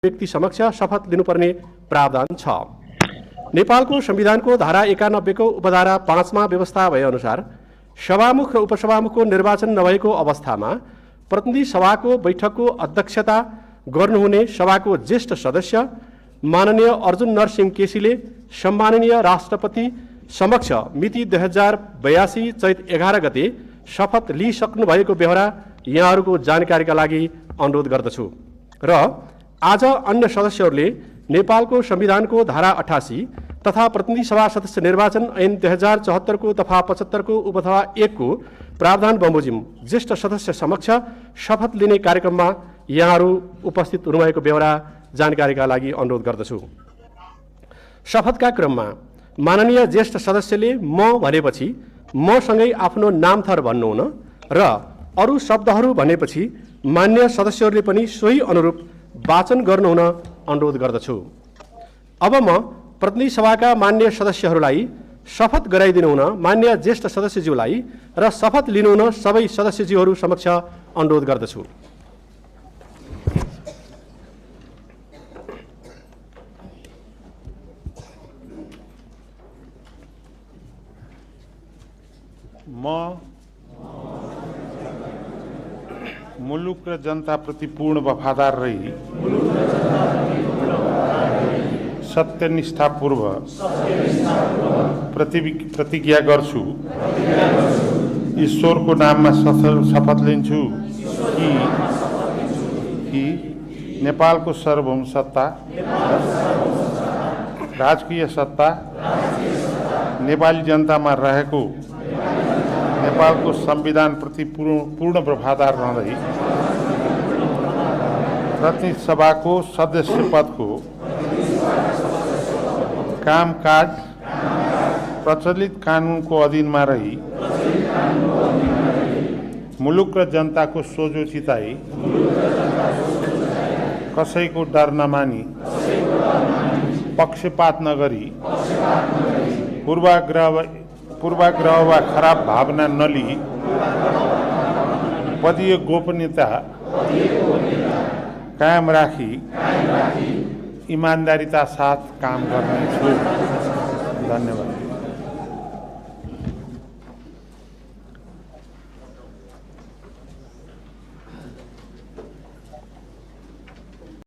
व्यक्ति समक्ष शपथ लिनुपर्ने प्रावधान छ। नेपालको संविधानको धारा 91 को उपधारा 5 मा व्यवस्था भएअनुसार सभामुख र उपसभामुखको निर्वाचन नभएको अवस्थामा प्रतिनिधि सभाको बैठकको अध्यक्षता गर्नुहुने सभाको ज्येष्ठ सदस्य माननीय अर्जुन नरसिंह केसीले सम्माननीय राष्ट्रपति समक्ष मिति 2082 चैत 11 गते शपथ लिइसक्नु भएको बेहोरा यहाँहरूको जानकारीका लागि अनुरोध गर्दछु र आज अन्य सदस्यहरूले नेपालको संविधानको धारा 88 तथा प्रतिनिधि सभा सदस्य निर्वाचन ऐन 2074 को दफा 75 को उपधारा 1 को प्रावधान बमोजिम ज्येष्ठ सदस्य समक्ष शपथ लिने कार्यक्रममा यहाँहरू उपस्थित हुनुभएको बेहोरा जानकारीका लागि अनुरोध गर्दछु। शपथका क्रममा माननीय ज्येष्ठ सदस्यले म भनेपछि मसँगै आफ्नो नामथर भन्नुहुन र अरू शब्दहरू भनेपछि मान्य सदस्यहरूले पनि सोही अनुरूप वाचन गर्नुहुन अनुरोध गर्दछु। अब म प्रतिनिधि सभाका मान्य सदस्यहरूलाई शपथ गराइदिनुहुन मान्य ज्येष्ठ सदस्यज्यूलाई र शपथ लिनुहुन सबै सदस्यज्यूहरू समक्ष अनुरोध गर्दछु। म मुलुक र जनताप्रति पूर्ण वफादार रही सत्यनिष्ठापूर्वक प्रतिज्ञा गर्छु। ईश्वरको नाममा शपथ लिन्छु कि नेपालको सार्वभौम सत्ता, राजकीय सत्ता नेपाली जनतामा रहेको नेपालको संविधान प्रति पूर्ण वफादार रहँदै प्रतिनिधि सभाको सदस्य पदको कामकाज प्रचलित कानुनको अधीनमा रही मुलुक र जनताको सोझो चिताई कसैको डर नमानी पक्षपात नगरी पूर्वाग्रह वा खराब भावना नलिई पदीय गोपनीयता कायम राखी ईमानदारीता साथ काम गर्नेछु। धन्यवाद।